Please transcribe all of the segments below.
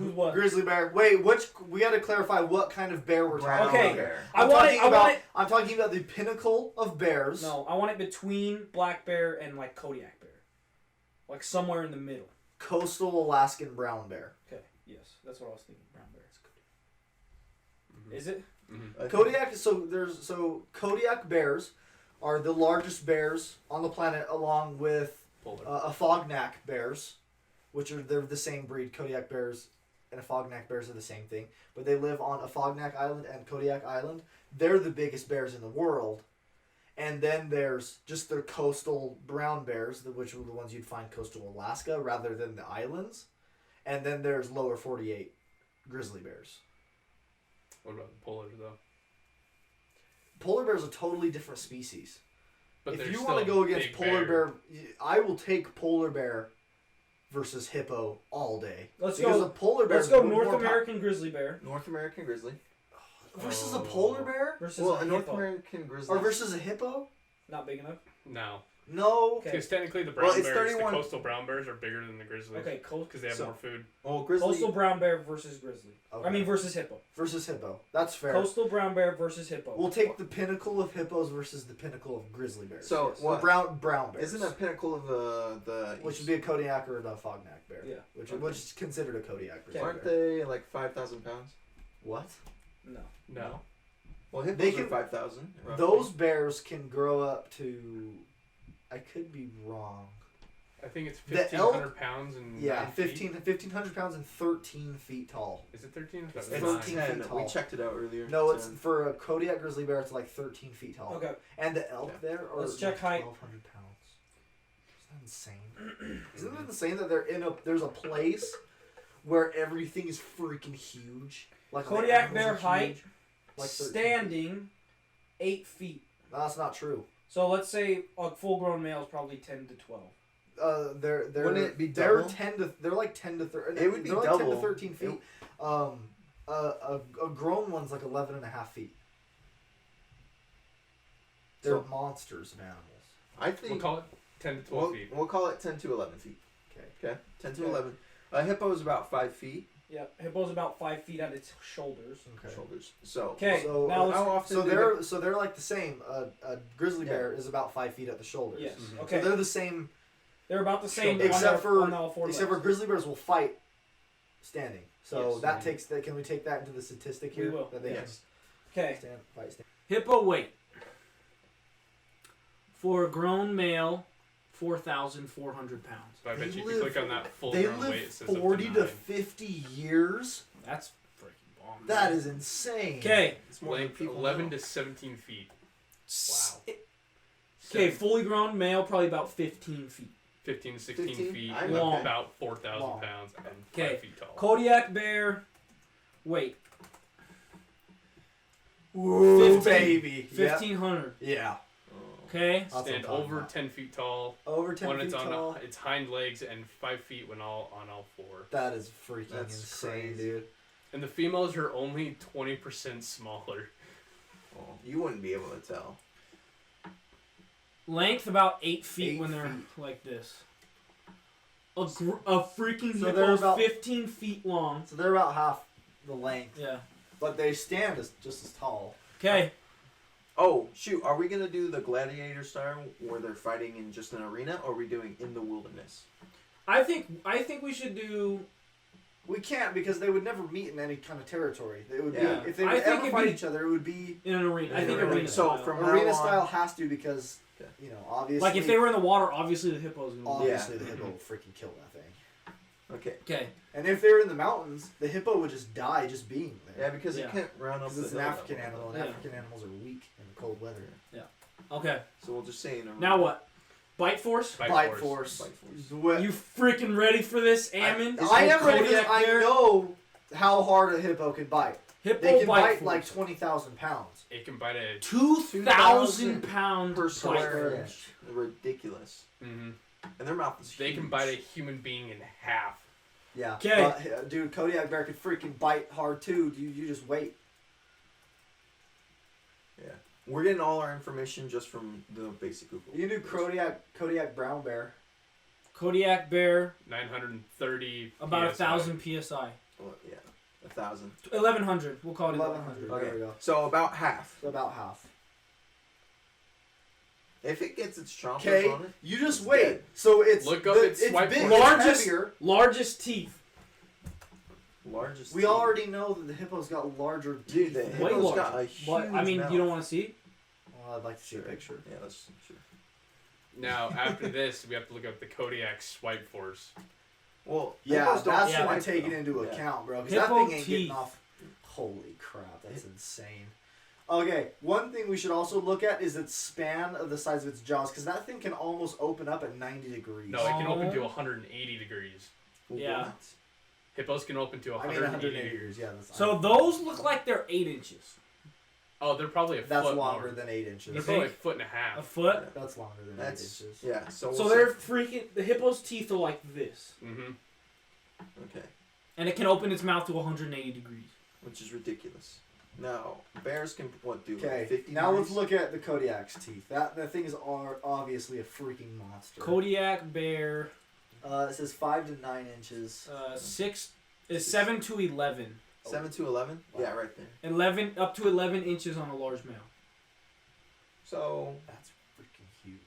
Who's what? Grizzly bear. Wait, we got to clarify what kind of bear we're talking about. Okay. Bear. I want it. I'm talking about the pinnacle of bears. No, I want it between black bear and like Kodiak bear, like somewhere in the middle. Coastal Alaskan brown bear. Okay. Yes, that's what I was thinking. Brown bear. Mm-hmm. Is it? Mm-hmm. Kodiak. So Kodiak bears are the largest bears on the planet, along with Afognak bears, they're the same breed. Kodiak bears and Afognak bears are the same thing, but they live on Afognak Island and Kodiak Island. They're the biggest bears in the world. And then there's just their coastal brown bears, which are the ones you'd find coastal Alaska rather than the islands. And then there's lower 48 grizzly bears. What about the polar, though? Polar bears are a totally different species. But if you want to go against polar bear, I will take polar bear versus hippo all day. Let's go North American grizzly bear. North American grizzly. Versus a polar bear? Versus a North American grizzly. Or versus a hippo? Not big enough? No. Because technically the coastal brown bears are bigger than the grizzlies. Okay, because they have more food. Coastal brown bear versus grizzly. Okay. Versus hippo. Versus hippo. That's fair. Coastal brown bear versus hippo. We'll take the pinnacle of hippos versus the pinnacle of grizzly bears. So what? Brown bears. Isn't a pinnacle of the which would be a Kodiak or a Afognak bear. Yeah. Which is considered a Kodiak bear. Aren't they like 5,000 pounds? What? No. Well, hippos are 5,000. Those bears can grow up to. I could be wrong. I think it's 1,500 pounds and 1,500 pounds and 13 feet tall. Is it 13? It's 13 feet tall. We checked it out earlier. No, it's for a Kodiak grizzly bear. It's like 13 feet tall. Okay. And the elk there are Let's check height. 1,200 pounds. Isn't that insane? Isn't that insane that there's a place where everything is freaking huge? Like Kodiak bear height, like standing, 8 feet. No, that's not true. So let's say a full-grown male is probably 10 to 12. Wouldn't it be double? They're like 10 to 13. It would be like double. 10 to 13 feet. A grown one's like 11 and a half feet. They're monsters of animals. I think we'll call it 10 to 12 feet. We'll call it 10 to 11 feet. Okay. 10 to 11. A hippo is about 5 feet. Yeah, hippo's about 5 feet at its shoulders. Okay. Shoulders. So now how often? They're like the same. A grizzly bear is about 5 feet at the shoulders. Yes. Mm-hmm. Okay. So they're the same. They're about the same. Except for grizzly bears will fight standing. So yes, can we take that into the statistic here? We will. That they Okay. Fight. Hippo weight for a grown male, 4,400 pounds. So I bet you click on that full They grown weight, it live says 40 up to 50 years. That's freaking bomb. That is insane. Okay. It's more like 11 to 17 feet. Wow. Okay, fully grown male, probably about 15 feet. 15 to 16 feet, long. about 4,000 pounds, and 5 feet tall. Kodiak bear, weight. Ooh, baby. 1,500. Yeah. Okay. Stand over 10 feet tall. Over 10 when feet it's on tall. its hind legs, and 5 feet when on all four. That is freaking insane, dude. And the females are only 20% smaller. Oh, you wouldn't be able to tell. Length about 8 feet when they're like this. A freaking hippo's 15 feet long. So they're about half the length. Yeah. But they stand just as tall. Okay. Oh, shoot. Are we going to do the gladiator style where they're fighting in just an arena, or are we doing in the wilderness? I think we should do... We can't, because they would never meet in any kind of territory. They would be, if they would ever fight each other, it would be in an arena. I think arena style. So from arena style has to, because obviously, like if they were in the water, obviously the hippo's gonna obviously the hippo will freaking kill that thing. Okay. And if they were in the mountains, the hippo would just die just being there. Yeah, because it can't run up. Because it's an African animal, and African animals are weak in the cold weather. Yeah. Okay. So we'll just say in arena. Now what? Bite force? Bite force. You freaking ready for this, Ammon? I am ready because I know how hard a hippo can bite. They can bite like 20,000 pounds. It can bite a 2,000 pound per square inch. Ridiculous. Mm-hmm. And their mouth is huge. They can bite a human being in half. Yeah. Okay. Dude, Kodiak bear could freaking bite hard too. You just wait. Yeah. We're getting all our information just from the basic Google. You can do Kodiak brown bear. Kodiak bear. 930 about 1,000 psi. Well, yeah, 1,000. 1,100. We'll call it 1,100. 1,100. There we go. So about half. So about half. If it gets its chompers Okay, on it, you just it's wait. dead. So it's Look up its it's swipe big, force. it's heavier. Largest teeth. Largest. We teeth. already know that the hippo's got larger Dude, teeth. the than- Way hippo's larger. got a huge But I mean, mouth. you don't want to see it? Well, I'd like to see a picture. Yeah, that's sure. Now, after this, we have to look up the Kodiak swipe force. Well, Yeah, hippos don't that's yeah, what I'm swipe, taking though. into Yeah. account, bro. Because that Hippo thing ain't teeth. getting off. Holy crap, that's insane. Okay, one thing we should also look at is its span of the size of its jaws, because that thing can almost open up at 90 degrees. No, it can open to Oh. 180 degrees. Yeah. What? Hippos can open to I 180 mean 180 degrees. degrees, yeah. That's So those look like they're 8 inches. Oh, they're probably a that's foot longer more. than 8 They're inches. probably a think? foot and a half. A foot. That's longer than That's 8 inches. yeah. So So we'll they're freaking. The hippo's teeth are like this. Mm-hmm. okay, And it can open its mouth to 180 degrees. which is ridiculous. Now bears can what do? Okay, Like 50 now let's degrees? look at the Kodiak's teeth. That thing is obviously a freaking monster. Kodiak bear, It says 5 to 9 inches. 6 is 7 to 11. 7 to 11. Wow. Yeah, right there. 11 up to 11 inches on a large male. So That's freaking huge.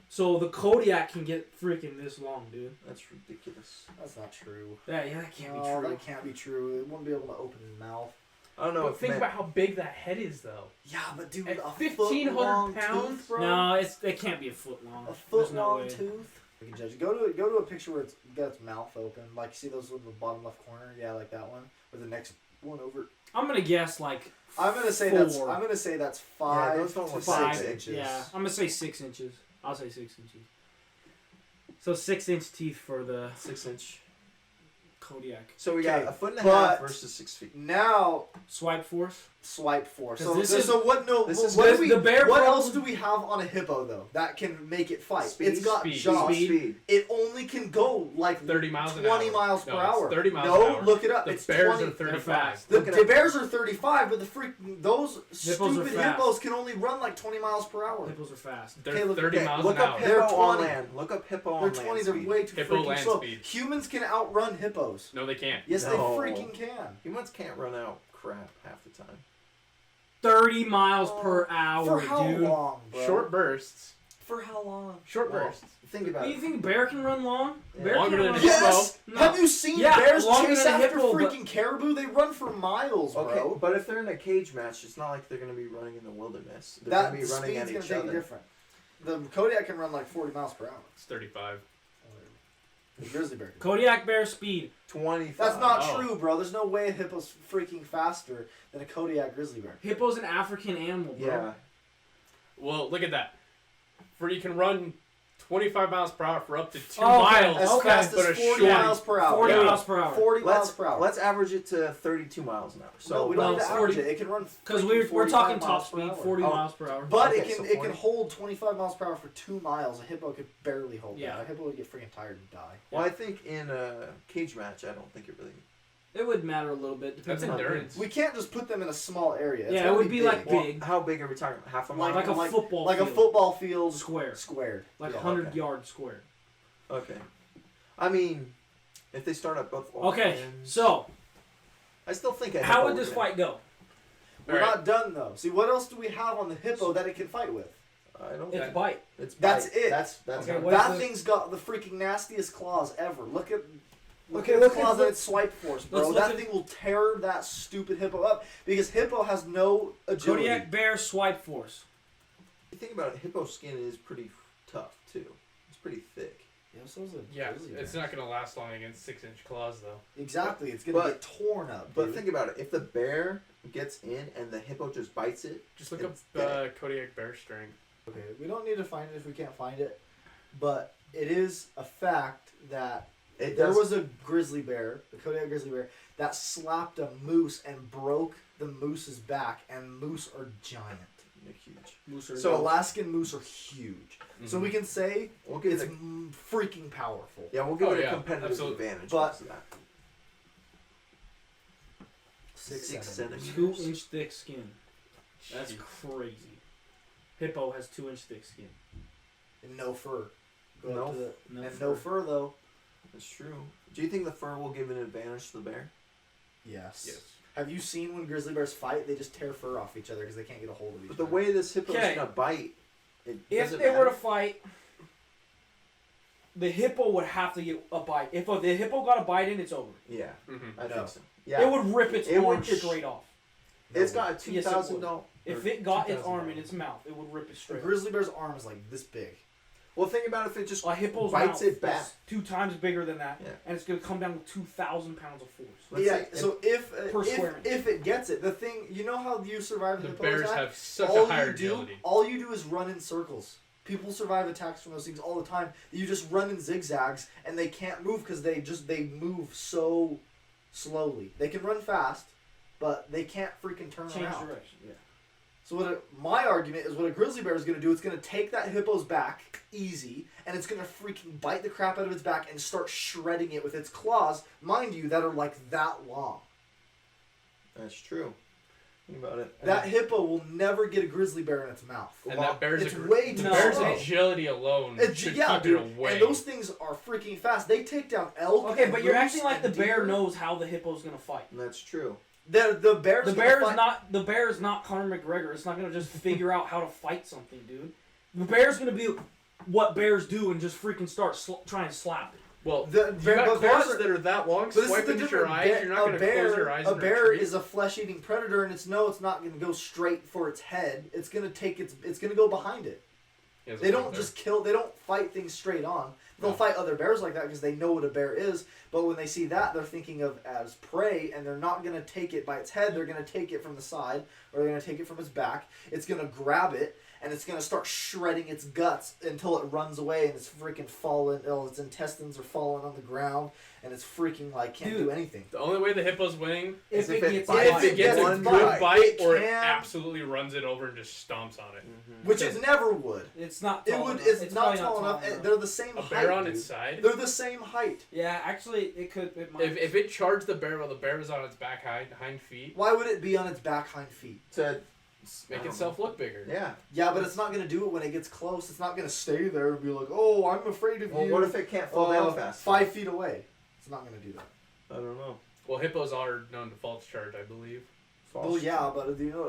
So the Kodiak can get freaking this long, dude. that's ridiculous. That's not true. Yeah, that can't be No, true. that can't be true. It wouldn't be able to open its mouth. I don't know. But if think men- about how big that head is, though. Yeah, but dude, At a 1,500 foot-long pounds? tooth, bro. No, it can't be a foot long. A There's no foot-long way. tooth. We can judge. Go to a picture where it's got its mouth open. Like, see those in the bottom left corner? Yeah, like that one. Or the next one over. I'm gonna guess like. I'm gonna say 4. that's 5 those don't to look 6 5 big. inches. Yeah, I'm gonna say 6 inches. I'll say 6 inches. So 6-inch teeth for the 6-inch. Kodiak. So we Okay, got a foot and a but- half versus 6 feet. Now Swipe force. swipe force. 'Cause So this this is- so what? No, this what is do the- we? the bear what probably- else do we have on a hippo though that can make it fight? Speed, It's got speed, jaws. speed. It only can go like 30 miles an 20 hour. miles per No, it's hour. 30 miles no, an hour. look it up. The It's bears 20. are 35. fast. The, Look it the up. bears are 35, but the freaking those Hippos are stupid fast. hippos can only run like 20 miles per hour. Hippos are fast. They're Okay, look- 30 okay, miles Look an up hour. They're hippo on 20. land. Look up hippo on They're land. 20. They're speed. way too Hippo freaking land slow. speed. Humans can outrun hippos. No, they can't. Yes, No. they freaking can. Humans can't run out crap half the time. 30 miles per hour, For how dude. long, bro? Short bursts. For how long? Short Well, bursts. Think about You it. think bear can run long? Yeah. Bear Longer can than run a hippo. Yes. No. Have you seen Yeah, bears longer chase than a after hippo, but- freaking caribou? They run for miles, bro. Okay, but if they're in a cage match, it's not like they're going to be running in the wilderness. They're That going to be running speed's at gonna each take it other. different. The Kodiak can run like 40 miles per hour. It's 35. The grizzly bear. can. Kodiak bear speed. 25. That's not Oh. true, bro. There's no way a hippo's freaking faster than a Kodiak grizzly bear. Hippo's an African animal, bro. Yeah. Well, look at that. For you can run 25 miles per hour for up to 2 Oh, okay. miles. As Okay. fast But as a 40 short- miles per hour. 40 Yeah. miles per hour. 40 miles Let's per hour. let's average it to 32 miles an hour. no, So we don't well, have to average 40 it. It can run. Because freaking we're 45 talking top miles per speed, hour. 40 Oh. miles per hour. But Okay, it so can 40. hold 25 miles per hour for 2 miles. A hippo could barely hold Yeah. that. A hippo would get freaking tired and die. well, I think in a cage match, I don't think it really. It would matter a little bit. Depends That's on how endurance. We can't just put them in a small area. It's Yeah, it gotta would be like big. Well, Big. how big are we talking? Half a mile. Like a football like field. a football field Square. squared. Like Yeah. 100 okay. yard square. Okay. I mean, if they start at both. Okay, ends- so I still think. a how hippo would this win. fight go? We're Alright. not done though. See, what else do we have on the hippo that it can fight with? I don't. It's Okay. bite. It's That's bite. it. That's Okay, how- what is That the- thing's got the freaking nastiest claws ever. Look at Okay, its look at- claws look- and its swipe force, bro. let's look That at- thing will tear that stupid hippo up because hippo has no agility. Kodiak bear swipe force. You think about it, hippo skin is pretty tough too. It's pretty thick. Yeah, so is a Yeah, grizzly it's bear. not going to last long against 6-inch claws, though. Exactly. It's gonna But- get torn up. But dude. think about it. If the bear gets in and the hippo just bites it, Just look it's up dead. Kodiak bear strength. Okay, we don't need to find it if we can't find it, but it is a fact that It there does. was a grizzly bear, the Kodiak grizzly bear, that slapped a moose and broke the moose's back, and moose are giant. They're huge. Moose are- So Alaskan moose are huge. So Mhm. we can say We'll give it's it. freaking powerful. Yeah, we'll give Oh, it a yeah, competitive absolutely. advantage But- because of that. 6 centimeters. 2-inch thick skin. That's Jeez. crazy. Hippo has 2-inch thick skin. And no fur. Go No up to the, No and fur. no fur though. That's true. Do you think the fur will give an advantage to the bear? Yes. Yes. Have you seen when grizzly bears fight? They just tear fur off each other because they can't get a hold of each But other. the way this hippo's Okay. gonna bite, If they were to fight, the hippo would have to get a bite. If the hippo got a bite in, it's over. Yeah, Mm-hmm. I No. think so. Yeah, It would rip its It would arm just- straight off. it's got a Yes, it $2,000. If it got its $2,000. arm in its mouth, it would rip it A straight off. grizzly bear's arm is like this big. Well, think about if it just A hippo's bites mouth it back. is 2 times bigger than that, Yeah. and it's going to come down to 2,000 pounds of force. Let's yeah. say- So Per square inch. if it gets it, the thing you know how you survive The hippo bears attack? have such all a higher you do, agility. all you do is run in circles. People survive attacks from those things all the time. You just run in zigzags, and they can't move because they move so slowly. They can run fast, but they can't freaking turn Change around. direction. Yeah. So my argument is what a grizzly bear is going to do. It's going to take that hippo's back easy, and it's going to freaking bite the crap out of its back and start shredding it with its claws, mind you, that are like that long. That's true. Think about it. That hippo will never get a grizzly bear in its mouth. And that bear's It's way the too bear's slow. agility alone should Yeah, keep dude, it away. and those things are freaking fast. They take down elk. Okay, and but you're moose acting like the and bear deer. knows how the hippo's going to fight. That's true. The bear's The gonna bear is fight- not. The bear is not Conor McGregor. It's not going to just figure out how to fight something, dude. The bear's going to be what bears do and just freaking start try and slap it. well, The- you got but bears claws are- that are that long, But this is swipe the into difference. your eyes. You're not going to close your eyes. A and bear retreat. is a flesh-eating predator, and it's not going to go straight for its head. It's going to go behind it. He has a They point don't there. just kill. They don't fight things straight on. They'll No. fight other bears like that because they know what a bear is. But when they see that, they're thinking of as prey, and they're not going to take it by its head. They're going to take it from the side, or they're going to take it from its back. It's going to grab it, and it's going to start shredding its guts until it runs away, and it's freaking falling. Its intestines are falling on the ground, and it's freaking like can't do Dude. anything. The only way the hippo's winning If it gets bites- if it gets a one good bite, bite it or it can- absolutely runs it over and just stomps on it. Which it never would. It's not. It Tall would. enough. It's not probably tall enough. and enough. They're the same A height. bear on dude. its side. They're the same height. Yeah, actually, it could. It might. If it charged the bear while the bear was on its back hind feet, Why would it be on its back hind feet? To make itself look bigger. Yeah. Yeah, but it's not going to do it when it gets close. It's not going to stay there and be like, "Oh, I'm afraid of Well, you." what if it can't fall down fast? 5 feet away. It's not going to do that. I don't know. Well, hippos are known to false charge, I believe. Well, yeah, but you know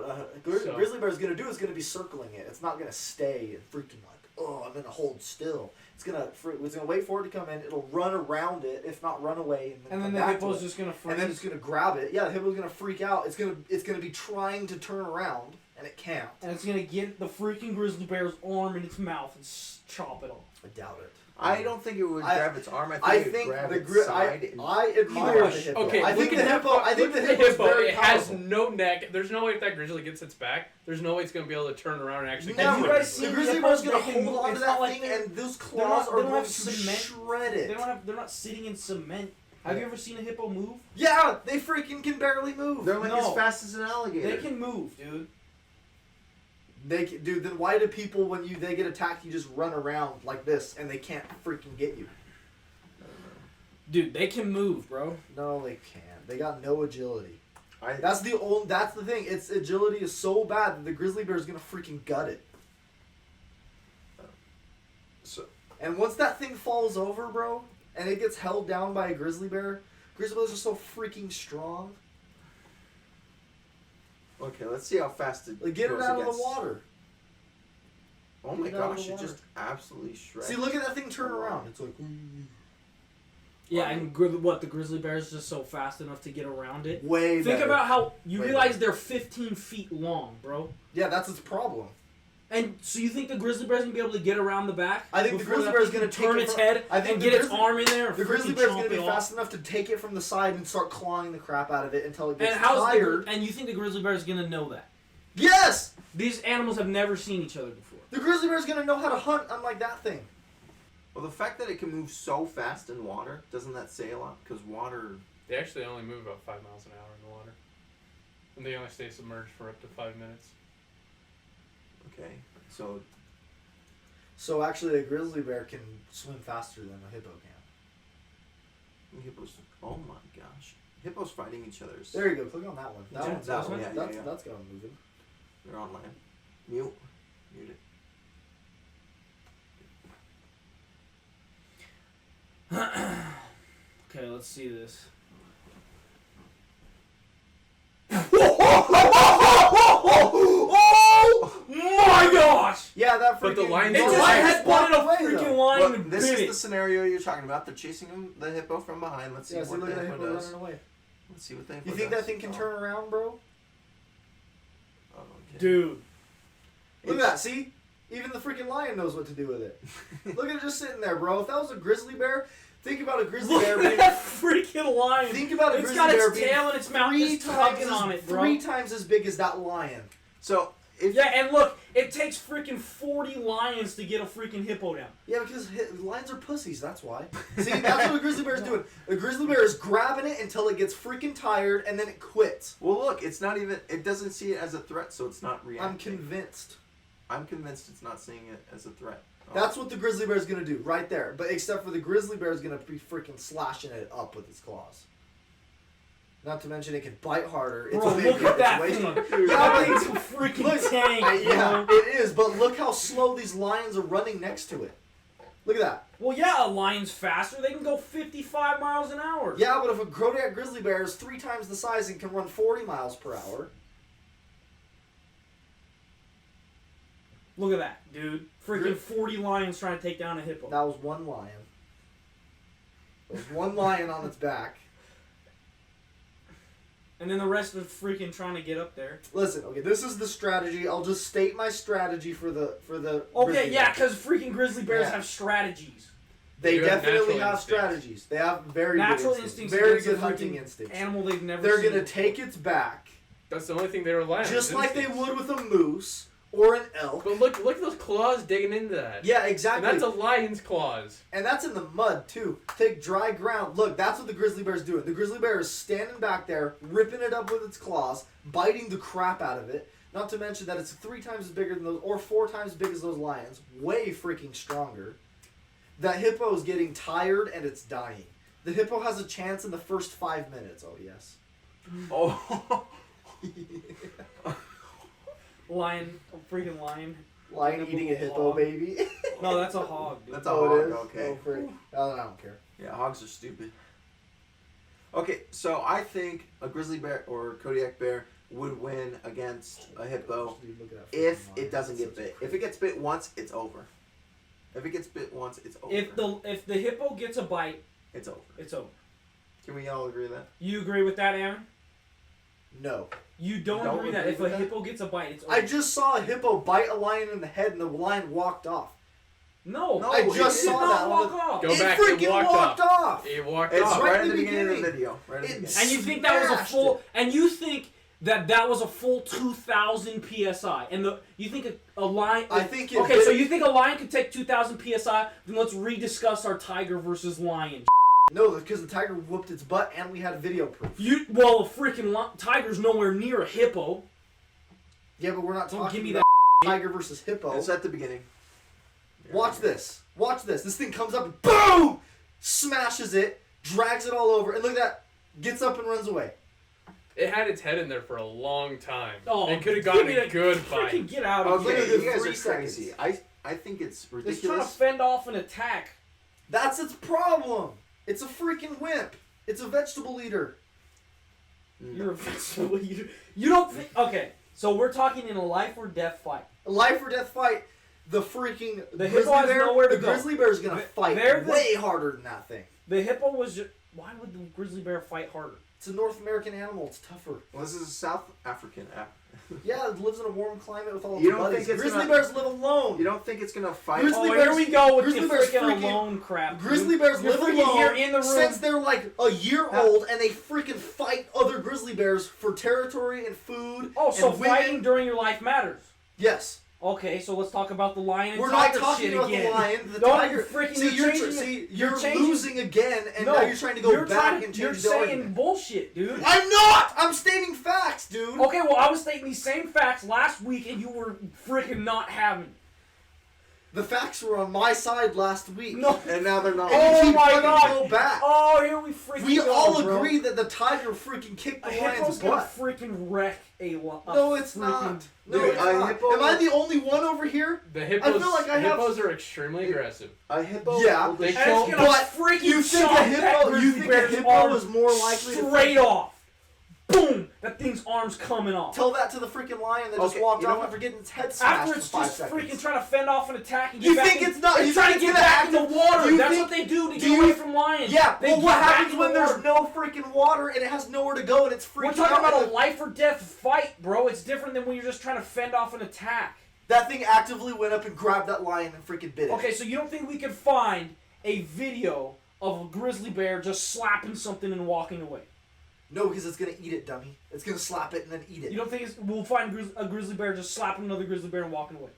what So- grizzly bear is going to do? Is going to be circling it. It's not going to stay and freaking like, "Oh, I'm going to hold still." It's going to wait for it to come in. It'll run around it, if not run away, and then, and then come the back hippo's to it. just gonna freeze. And then it's going to grab it. Yeah, the hippo's going to freak out. It's going to be trying to turn around, and it can't. and it's gonna get the freaking grizzly bear's arm in its mouth and chop it off. I doubt it. I don't think it would I- grab its arm. I it would think grab the its side. and- I admire the hippo. Okay, I think look the at hippo. I think look the at hippo's very It has powerful. no neck. There's no way if that grizzly gets its back, there's no way it's going to be able to turn around and actually Never. Have you get guys the seen The grizzly hippos? bear's gonna They can hold move- on to it's that not like thing, they're- and those not- claws they are don't going have to cement. shred it. They're not sitting in cement. Have you ever seen a hippo move? Yeah, they freaking can barely move. They're like No. as fast as an alligator. They can move, dude. Dude, then why do people when they get attacked, you just run around like this and they can't freaking get you? Dude, they can move, bro. No, they can't. They got no agility. I, That's the thing. Its agility is so bad that the grizzly bear is gonna freaking gut it. so And once that thing falls over, bro, and it gets held down by a grizzly bears are so freaking strong. okay, let's see how fast it Like, get it goes out of against- the water. Oh my Get it out of gosh! the It water. just absolutely shreds. See, look at that thing turn around. It's like, Yeah, and the grizzly bear is just so fast enough to get around it. way Think better. about how you Way realize better. they're 15 feet long, bro. Yeah, that's its problem. And so you think the grizzly bear's gonna be able to get around the back? I think the before grizzly that bear's thing gonna can turn take it its from- head I think and the get its grizzly- arm in there and The grizzly freaking bear's chomp gonna be it off. fast enough to take it from the side and start clawing the crap out of it until it gets And tired. and you think the grizzly bear is gonna know that? Yes! These animals have never seen each other before. The grizzly bear's gonna know how to hunt unlike that thing. Well, the fact that it can move so fast in water, doesn't that say a lot? Because water. They actually only move about 5 miles an hour in the water. And they only stay submerged for up to 5 minutes. Okay, so So actually, a grizzly bear can swim faster than a hippo can. hippos. Oh my gosh, hippos fighting each other. There you go. Click on that one. That Yeah, one's that one, yeah, yeah. that's got 'em moving. They're on land. Mute it. Okay, let's see this. But the freaking- lion- It The just lion had walked spotted a away, freaking though. lion Look, and this bit is it. the scenario you're talking about. They're chasing the hippo from behind. Let's see Yeah, see, what look the at that hippo hippo does. running away. Let's see what the hippo You think does. that thing can turn around, bro? Oh, okay. Dude. Look at that. See? Even the freaking lion knows what to do with it. Look at it just sitting there, bro. If that was a grizzly bear, think about a grizzly Look bear at being... that freaking lion. Think about a It's grizzly got bear its being tail and its mouth just tugging on it, bro. 3 times as big as that lion. So if Yeah, and look, it takes freaking 40 lions to get a freaking hippo down. Yeah, because lions are pussies, that's why. See, that's what a grizzly bear is doing. A grizzly bear is grabbing it until it gets freaking tired, and then it quits. well, look, it's not even. It doesn't see it as a threat, so it's not reacting. I'm convinced. I'm convinced it's not seeing it as a threat. Oh. That's what the grizzly bear is going to do, right there. But except for the grizzly bear is going to be freaking slashing it up with its claws. Not to mention it can bite harder. It's Bro, a big look at that it's thing. way- That Yeah, thing's a but- freaking Look, tank, yeah, bro. it is. But look how slow these lions are running next to it. Look at that. Well, yeah, a lion's faster. They can go 55 miles an hour. Yeah, but if a Kodiak grizzly bear is 3 times the size and can run 40 miles per hour, Look at that, dude. Freaking 40 lions trying to take down a hippo. that was one lion. There's one lion on its back. And then the rest are freaking trying to get up there. Listen, okay, this is the strategy. I'll just state my strategy for the Okay, grizzly yeah, bear. because freaking grizzly bears Yeah. have strategies. They You have definitely natural have instincts. strategies. They have very Natural good instincts very against good a hunting freaking instincts. Animal they've never They're seen. gonna take its back, That's the only thing they rely on. just is like they instincts. would with a moose or an elk. But look at those claws digging into that. Yeah, And exactly. that's a lion's claws. And that's in the mud too. Take dry ground. Look, that's what the grizzly bear's doing. The grizzly bear is standing back there, ripping it up with its claws, biting the crap out of it. Not to mention that it's 3 times bigger than those, or 4 times as big as those lions. Way freaking stronger. That hippo is getting tired and it's dying. The hippo has a chance in the first 5 minutes. Oh yes. Oh. Lion, a freaking lion. Lion Like a eating a little hippo, hog. baby. No, that's a hog, dude. That's a Oh, hog. it is? Okay. Oh, frick. Oh, I don't care. Yeah, hogs are stupid. Okay, so I think a grizzly bear or Kodiak bear would win against a hippo Dude, look at that if freaking lion. it doesn't get That's bit. If it gets bit once, it's over. If it gets bit once, it's over. If the hippo gets a bite, It's over. it's over. Can we all agree with that? You agree with that, Aaron? No. You don't, Don't agree that agree if a with that? hippo gets a bite, it's over. I just saw a hippo bite a lion in the head and the lion walked off. No, No, I it just it did saw not that walk on off. Go It back, freaking it walked walked off. It walked It's off. right right in at the the beginning of the beginning. video. Right at the beginning. And you think that was a Smashed full? it. And you think that was a full 2,000 psi? And you think a lion? I think it Okay, did- so you think a lion could take 2,000 psi? Then let's rediscuss our tiger versus lion. No, because the tiger whooped its butt and we had video proof. Well, a freaking tiger's nowhere near a hippo. Yeah, but we're not Don't talking give me about tiger versus hippo. It's at the beginning. Watch this. Watch this. This thing comes up and boom! Smashes it, drags it all over, and look at that. Gets up and runs away. It had its head in there for a long time. Oh, it could have give gotten me a that good Freaking bite. get out of Okay, here! Literally you guys 3 are crazy. I think it's It's trying to ridiculous. fend off an attack. That's its problem. It's a freaking wimp. It's a vegetable eater. You're a vegetable eater. You don't think? Okay, so we're talking in a life or death fight. A life or death fight. The freaking The grizzly hippo has bear. nowhere to the go. grizzly bear is gonna Th- fight they're the- way harder than that thing. The hippo was just. Why would the grizzly bear fight harder? It's a North American animal. It's tougher. Well, this is a South African app. Yeah, it lives in a warm climate with all its You don't buddies. think it's Grizzly gonna- bears live alone. You don't think it's gonna fight? Grizzly Oh, bears- here we go with grizzly the bears freaking freaking- alone crap. dude. Grizzly bears You're live freaking alone here in the room. since they're like a year Huh? old, and they freaking fight other grizzly bears for territory and food. Oh, so and women. fighting during your life matters. Yes. Okay, so let's talk about the lion and We're not tiger talking shit about again. the lion. The Don't tiger. freaking- See, you're you're, changing it. see, You're you're changing- losing again, and No, now you're trying to go back and You're change the saying argument. bullshit, dude. I'm not. I'm stating facts, dude. Okay, well, I was stating these same facts last week, and you were freaking not having it. The facts were on my side last week. No. And now they're not. And Oh you keep my trying God. to go back. Oh, here we freaking We go, all bro. agree that the tiger freaking kicked A the hippo's lion's gonna butt. freaking wreck a lion. No, it's not. No, Dude, it's a not. hippo- Am I the only one over here? The hippos, feel like I have- hippos are extremely aggressive. A hippo. Yeah, will they And kill- it's gonna But freaking You think chop a that hippo? You grizzly think a bear's hippo arm is more likely to straight off. Boom! That thing's thing's arms coming off. Tell that to the freaking lion that just Okay, walked you know off what? after getting its head smashed After for it's 5 just seconds. freaking trying to fend off an attack and get You back think in, it's not? it's You trying think to it's get back in gonna the water. do you That's think- what they do to do get you- away from lions. Yeah, they well, get what back happens in when the there's water. no freaking water and it has nowhere to go and it's freaking We're talking out? about a life or death fight, bro. It's different than when you're just trying to fend off an attack. That thing actively went up and grabbed that lion and freaking bit it. Okay, so you don't think we could find a video of a grizzly bear just slapping something and walking away? No, because it's gonna eat it, dummy. It's gonna slap it and then eat it. You don't think we'll find a grizzly bear just slapping another grizzly bear and walking away?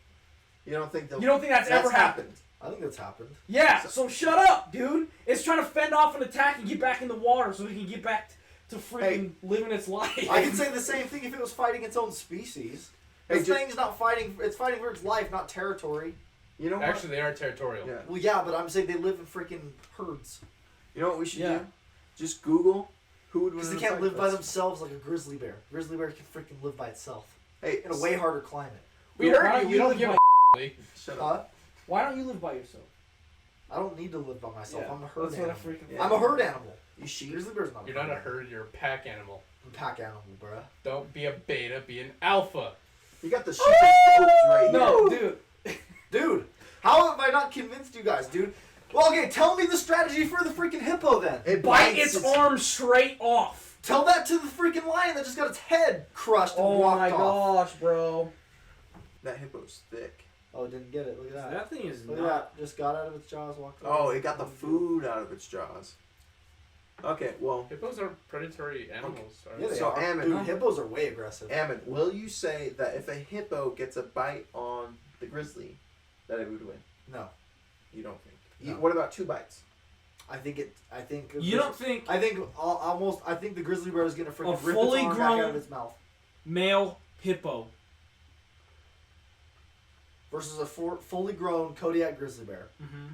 You don't think You don't think that's ever happened? I think that's happened. Yeah, so shut up, dude. It's trying to fend off an attack and get back in the water so it can get back to freaking living its life. I could say the same thing if it was fighting its own species. Hey, This thing's not fighting. It's fighting for its life, not territory. You know what? Actually, they are territorial. Yeah. Well, yeah, but I'm saying they live in freaking herds You know what we should Yeah. do? Just Google who would win. because they in a can't fight live by with us. themselves like a grizzly bear. Grizzly bear can freaking live by itself Hey, in a way harder climate. We Why heard don't you. We you don't live give by- a Lee. shut up. Huh? Why don't you live by yourself? I don't need to live by myself. Yeah, I'm a herd that's what I animal. freaking. Yeah. I'm a herd animal. You sheep. Grizzly bear's not. You're not a herd. You're a pack animal. I'm a pack animal, bruh. Don't be a beta. Be an alpha. You got the sheepest goats right here. No, dude. Dude, how have I not convinced you guys, dude? Well, okay, tell me the strategy for the freaking hippo then. It Bite bites its arm straight off. Tell that to the freaking lion that just got its head crushed and walked off. gosh, bro. That hippo's thick. Oh, didn't get it. Look at that. That thing is Look at not. that. Just got out of its jaws, walked Oh, away. it got the food out of its jaws. Okay, well, Hippos are predatory animals. Yeah, they So, are. Ammon- Dude, hippos are way aggressive. Ammon, will you say that if a hippo gets a bite on the grizzly, that it would win? No, You don't think? No. What about 2 bites? I think it. I think. You don't think I think almost. I think the grizzly bear is gonna freaking A rip fully its arm back out grown- of its mouth male hippo? versus a fully grown Kodiak grizzly bear. Mm-hmm.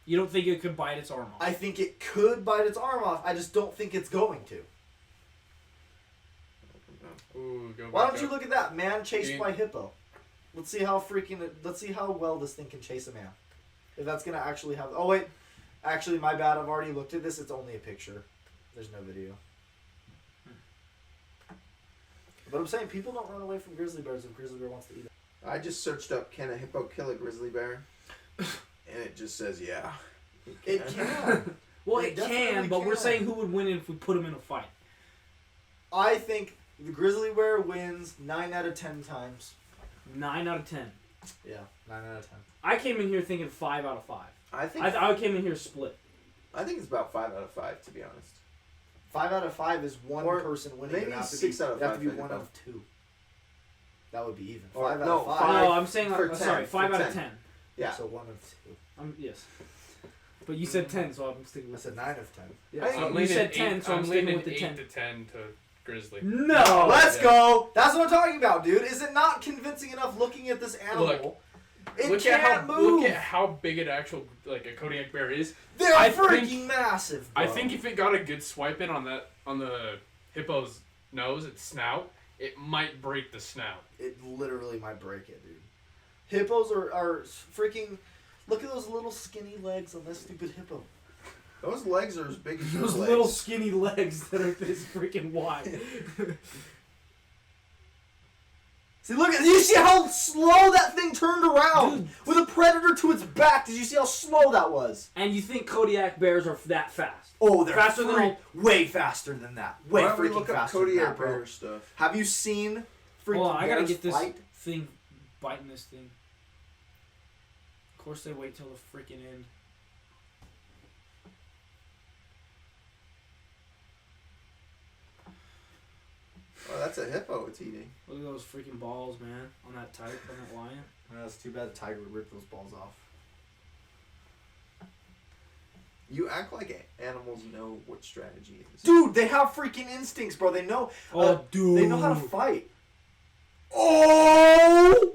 You don't think it could bite its arm off? I think it could bite its arm off. I just don't think it's going to. Ooh, go Why back don't you up. look at that man chased You- by hippo? Let's see how well this thing can chase a man. If that's gonna actually have. Oh wait, actually my bad. I've already looked at this. It's only a picture. There's no video. But I'm saying people don't run away from grizzly bears if grizzly bear wants to eat it. I just searched up, can a hippo kill a grizzly bear? And it just says, yeah. It can. Well, It it definitely can, but we're can. saying who would win if we put him in a fight. I think the grizzly bear wins 9 out of 10 times. 9 out of 10. Yeah, 9 out of 10. I came in here thinking 5 out of 5. I think I came in here split. I think it's about 5 out of 5, to be honest. 5 out of 5 is one Or person winning. maybe It'd have to 6 be, out of it'd have 5 to be for 1 hippo. out of 2. That would be even. Or- 5 out no, of 5. 5 No, I'm saying, for 10, sorry, 5 for out of 10. 10. Yeah. So 1 of 2. Yes. But you said 10, so I'm sticking I with said 9 of 10. Yeah, I so think you leaning said eight- 10, so I'm sticking leaning with the 8 10. to 10 to grizzly. No! Let's yeah. go! That's what I'm talking about, dude. Is it not convincing enough looking at this animal? Look, it Look can't at how move. look at how big an actual like a Kodiak bear is. They're I freaking think- massive, bro. I think if it got a good swipe in on the hippo's nose, its snout, it might break the snout. it literally might break it, dude. Hippos are freaking... Look at those little skinny legs on this stupid hippo. Those legs are as big as your Those legs. little skinny legs that are this freaking wide. See, look at... You see how slow that thing turned around? Dude. With a predator to its back. Did you see how slow that was? And you think Kodiak bears are that fast? Oh, they're Faster than all- way faster than that. Way Why don't we freaking look up faster than Kodiak that, bro. bear stuff? Have you seen freaking Hold on, I gotta bears get this fight? thing biting this thing. Of course they wait till the freaking end. Oh, that's a hippo it's eating. Look at those freaking balls, man, on that tiger, on that lion. That's too bad the tiger would rip those balls off. You act like animals know what strategy is. Dude, they have freaking instincts, bro. They know. Dude. They know how to fight. Oh!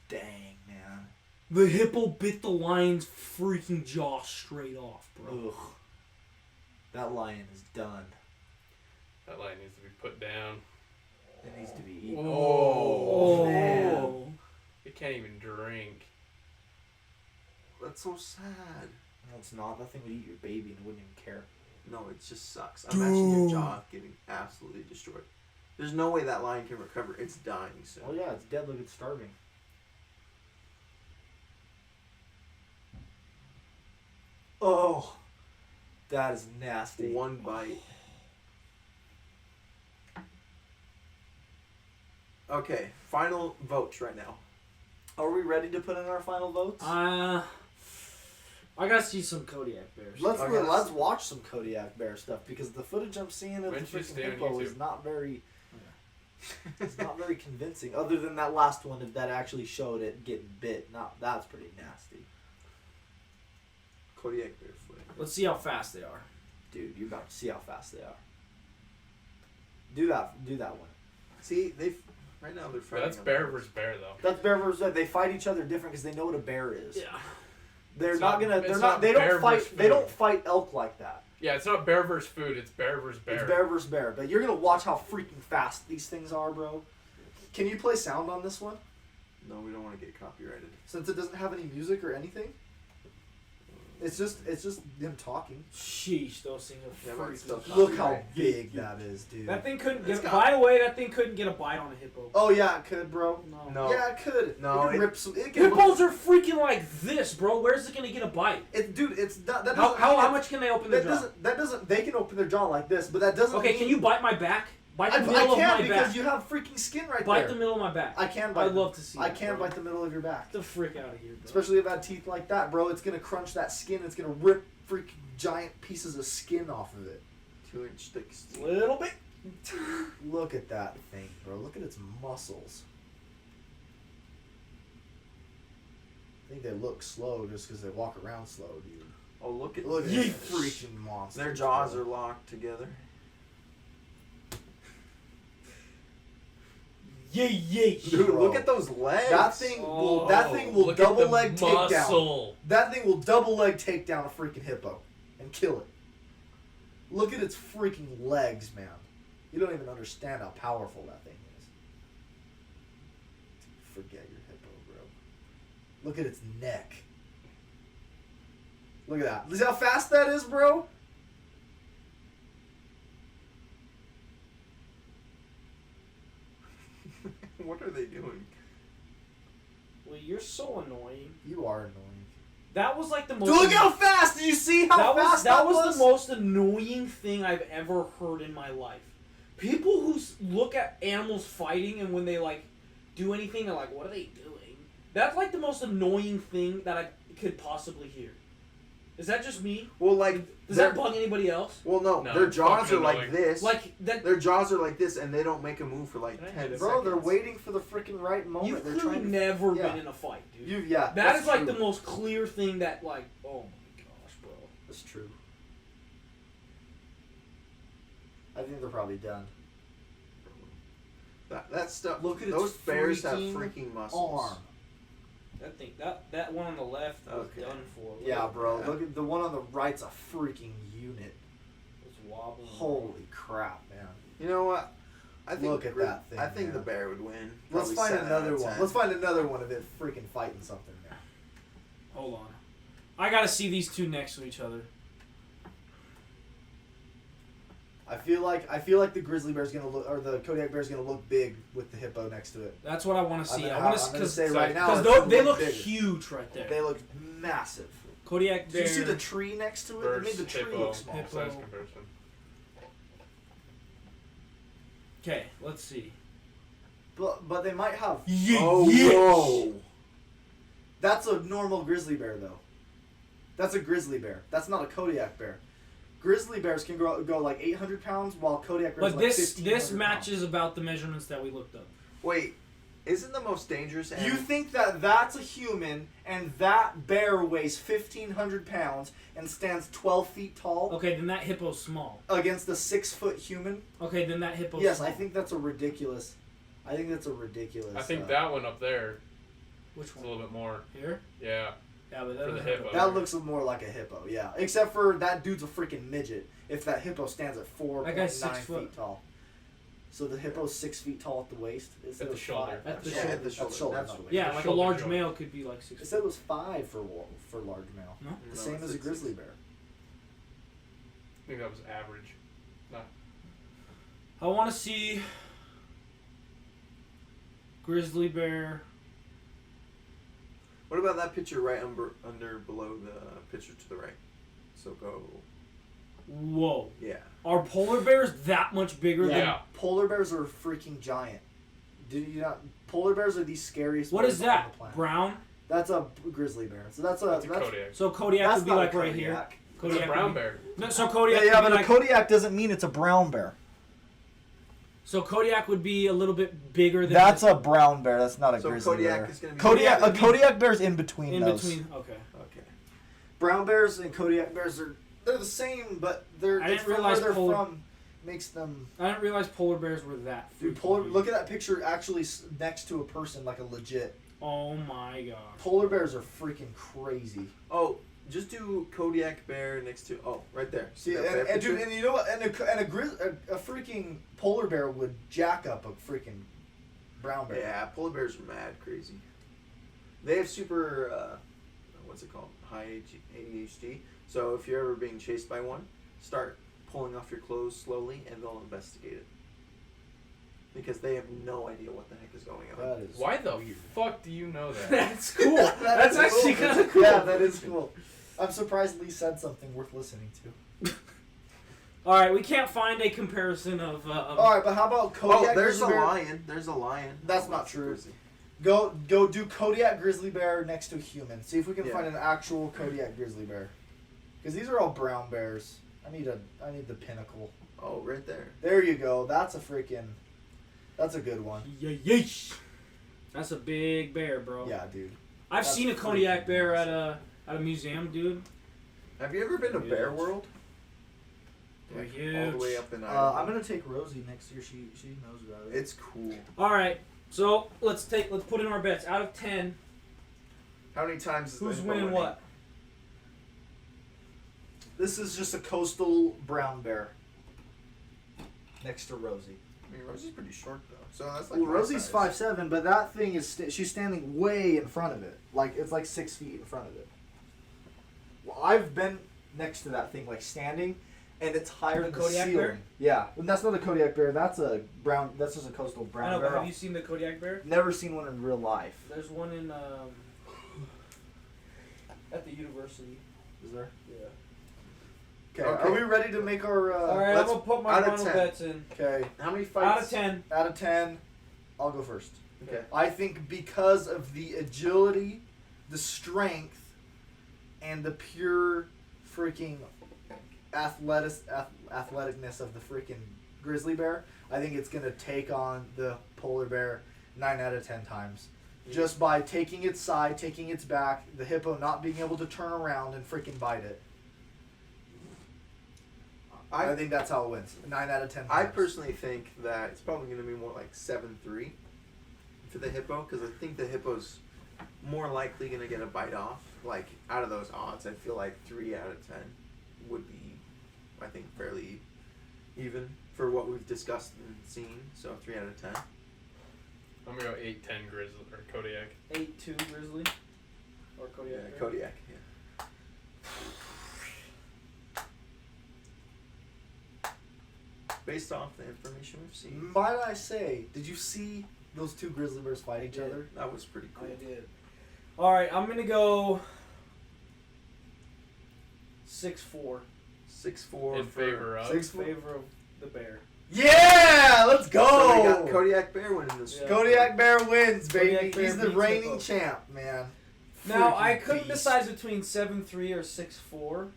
Dang, man. The hippo bit the lion's freaking jaw straight off, bro. Ugh. That lion is done. That lion needs to be put down. It needs to be eaten. Oh, man. It can't even drink. That's so sad. No, it's not. That thing would eat your baby and it wouldn't even care. No, it just sucks. Imagine your jaw getting absolutely destroyed. There's no way that lion can recover. It's dying soon. Oh yeah, it's dead. Look, it's starving. Oh, that is nasty. One bite. Okay, final votes right now. Are we ready to put in our final votes? I gotta see some Kodiak bears. Let's watch some Kodiak bear stuff because the footage I'm seeing of the When'd you freaking stay on hippo is YouTube? not very. It's not very convincing. Other than that last one that actually showed it getting bit. That's pretty nasty. Kodiak bear foot. Let's see how fast they are. Dude, you're about to see how fast they are. Do that one. See, right now they're But fighting. that's on bear the- versus bear though. That's bear versus bear. They fight each other different because they know what a bear is. Yeah. They're It's not not- gonna. it's They're not not. They bear don't fight. versus They don't food. fight elk like that. Yeah, it's not bear versus food. It's bear versus bear. It's bear versus bear. But you're gonna watch how freaking fast these things are, bro. Can you play sound on this one? No, we don't want to get copyrighted. Since it doesn't have any music or anything. It's just them talking. Sheesh, those things are Yeah, but it's still freaking. Look how Copyright. big that is, dude. That thing couldn't It's get. got- By the way, that thing couldn't get a bite on a hippo. Oh yeah, it could, bro. No. Yeah, it could. No, it can it- rip some. It can Hippos are freaking like this, bro. Where's it gonna get a bite? Dude, it's not. That How, doesn't how, mean how it- much can they open their That jaw? doesn't. That doesn't. They can open their jaw like this, but that doesn't. Okay, mean, can you bite my back? Bite the I middle of can my because back. you have freaking skin right Bite there. the middle of my back. I can bite. I'd love to see. I that, can bro. bite the middle of your back. Get the frick out of here, bro. Especially if it had teeth like that, bro. It's gonna crunch that skin. It's gonna rip freaking giant pieces of skin off of it. 2-inch thick steel. Little bit. Look at that thing, bro. Look at its muscles. I think they look slow just because they walk around slow, dude. Oh, look at Look at this. these freaking monsters. Their jaws bro. are locked together. Yay. Dude, Bro. look at those legs. That thing will. That thing will look at double the leg take down. muscle. That thing will double leg take down a freaking hippo and kill it. Look at its freaking legs, man. You don't even understand how powerful that thing is. Forget your hippo, bro. Look at its neck. Look at that. See how fast that is, bro? What are they doing? Well, you're so annoying. You are annoying. That was like the most. Dude, look how fast! Did you see how fast that was the most annoying thing I've ever heard in my life. People who look at animals fighting and when they like do anything, they're like, "What are they doing?" That's like the most annoying thing that I could possibly hear. Is that just me? Well, like, Does that bug anybody else? well, no, No, their it's jaws are fucking like annoying. this. Like that. Their jaws are like this, and they don't make a move for like Can I 10 have seconds. it? Bro, they're waiting for the freaking right moment. You've They're clearly trying to... never yeah. been in a fight, dude. Yeah, That that's is like true. the most clear thing that, like, oh my gosh, bro. That's true. I think they're probably done. That stuff. Look at those its bears have freaking freaking muscles. Arm. That thing, that one on the left was Okay. done for. Look Yeah, at bro. Yeah. Look at the one on the right's a freaking unit. It's wobbling. Holy crap, man. You know what? I think Look at that thing, I think man. the bear would win. Let's Probably find 7 out another of one. 10. Let's find another one of it freaking fighting something there. Hold on. I gotta see these two next to each other. I feel like the grizzly bear's gonna look, or the Kodiak bear's gonna look big with the hippo next to it. That's what I want to see. I'm I want to gonna because say right now it's they gonna look bigger. huge right there. They look massive. Kodiak Did bear. you see the tree next to it? It made Versus the tree hippo. look small. Hippo. Size comparison. Okay, let's see. But they might have. Oh no! That's a normal grizzly bear though. That's a grizzly bear. That's not a Kodiak bear. Grizzly bears can go like 800 pounds, while Kodiak bears But are like this 1,500 matches about the measurements that we looked up. Wait, isn't the most dangerous pounds. animal? You think that that's a human, and that bear weighs 1,500 pounds and stands 12 feet tall Okay, then that hippo's small. against a 6-foot human? Okay, then that hippo's Yes, small. I think that's a ridiculous. I think that's a ridiculous. I think that one up there Which is a one? little bit more. Here? Yeah. Yeah, but that For the doesn't have hippo. a- That looks more like a hippo, yeah. Except for that dude's a freaking midget. If that hippo stands at 4.9 That guy's 6 foot. feet tall. So the hippo's 6 feet tall at the waist. It said At it the was shoulder. 5. At the Yeah, shoulder. at the shoulder. That's not the waist. Yeah, like a Shoulder large joint. male could be like 6 It feet. said it was 5 for large male. No? The No, same it's as a 6. grizzly bear. think that was average. I want to see grizzly bear. What about that picture right under below the picture to the right? So go. Whoa. Yeah. Are polar bears that much bigger than... Yeah. Polar bears are freaking giant. Did you not? Polar bears are the scariest. What bears is on that? the planet. Brown? That's a grizzly bear. So that's That's a Kodiak. So Kodiak That's would be not a like right here. Kodiak. It's a Kodiak brown would be- bear. No, so Kodiak Yeah, would but be a like... Kodiak doesn't mean it's a brown bear. So Kodiak would be a little bit bigger than... That's this- a brown bear. That's not a So grizzly Kodiak bear. is gonna be. Kodiak, would a be Kodiak bear's in between in those. between. Okay. Okay. Brown bears and Kodiak bears they're the same, but they're I it's didn't from realize where they're polar- from makes them. I didn't realize polar bears were that. Dude, freaking look at that picture actually next to a person, like a legit. Oh my gosh. Polar bears are freaking crazy. Oh, just do Kodiak bear next to. Oh, right there. See, that bear and dude, picture? and you know what? A freaking polar bear would jack up a freaking brown bear. Yeah, polar bears are mad crazy. They have super, what's it called? High ADHD. So if you're ever being chased by one, start pulling off your clothes slowly, and they'll investigate it. Because they have no idea what the heck is going on. That is Why the weird. fuck do you know that? That's cool. That That's is actually cool. kind of cool. Yeah, that is cool. I'm surprised Lee said something worth listening to. All right, we can't find a comparison of. All right, but how about Kodiak Oh, there's a grizzly bear? lion. There's a lion. That's Oh, not a true. grizzly. Go do Kodiak grizzly bear next to a human. See if we can Yeah. find an actual Kodiak grizzly bear. Because these are all brown bears. I need the pinnacle. Oh, right there. There you go. That's a good one. Yeesh. That's a big bear, bro. Yeah, dude. I've That's seen a Kodiak freaking bear nice. at a museum, dude. Have you ever been to Huge. Bear World? They're All the way huge. up in Idaho. I'm gonna take Rosie next year. She knows about it. It's cool. All right, so let's put in our bets. Out of 10, How many times is the who's hippo winning what? This is just a coastal brown bear. Next to Rosie. I mean, Rosie's pretty short though, so that's like. Well, my Rosie's size. 5'7", but that thing is she's standing way in front of it. Like it's like 6 feet in front of it. Well, I've been next to that thing, like standing, and it's higher The than Kodiak the ceiling. bear? Yeah, and that's not a Kodiak bear. That's a brown. That's just a coastal brown I know, bear. but have you seen the Kodiak bear? Never seen one in real life. There's one in at the university. Is there? Yeah. Okay. Okay. Are we ready to make our? All right, I'm let's- gonna put my out of final 10. bets in. Okay. How many Out fights? of 10. Out of 10, I'll go first. Okay. I think because of the agility, the strength, and the pure freaking athleticness of the freaking grizzly bear, I think it's going to take on the polar bear 9 out of 10 times. Just by taking its side, taking its back, the hippo not being able to turn around and freaking bite it. I think that's how it wins. 9 out of 10 times. I personally think that it's probably going to be more like 7-3 for the hippo because I think the hippo's more likely going to get a bite off. Like out of those odds, I feel like 3 out of 10 would be, I think, fairly even for what we've discussed and seen. So 3 out of 10. I'm gonna go 8-10 grizzly or Kodiak. 8-2 Grizzly. Or Kodiak. Yeah, bear. Kodiak. Yeah. Based off the information we've seen, Might I say, did you see those two grizzly bears fight each Yeah. other? that was pretty cool. I did. All right, I'm gonna go 6-4 6-4 In favor of. in favor of the bear. Yeah, let's go. So we got Kodiak Bear winning this. Yeah. Kodiak Bear wins, baby. Kodiak Bear He's the beats reigning Hippo. champ, man. Now I Freaking couldn't beast. decide between 7-3 or 6-4,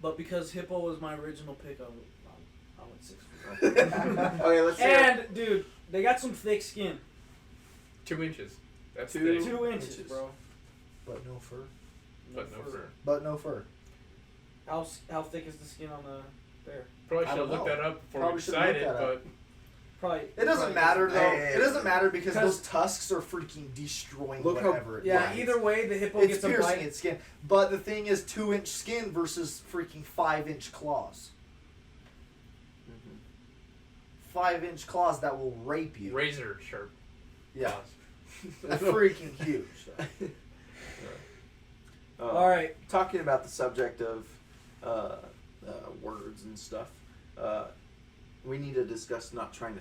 but because Hippo was my original pick, I went 6-4. Okay, let's hear it. And dude, they got some thick skin. 2 inches. That's 2 thick. 2 inches, inches. bro. But no fur. But no fur. But no fur. How thick is the skin on the bear? Probably I should have don't looked know. that up before Probably we should've looked decided, that up. but Probably. It doesn't probably matter though. Hey, It doesn't matter because Because- those tusks are freaking destroying Look how- whatever it Yeah, bites. either way, the hippo It's gets a piercing bite. its skin. But the thing is 2-inch skin versus freaking 5-inch claws. Mhm. 5-inch claws that will rape you. razor sharp. Yeah. claws. Freaking huge. All right. Talking about the subject of words and stuff. We need to discuss not trying to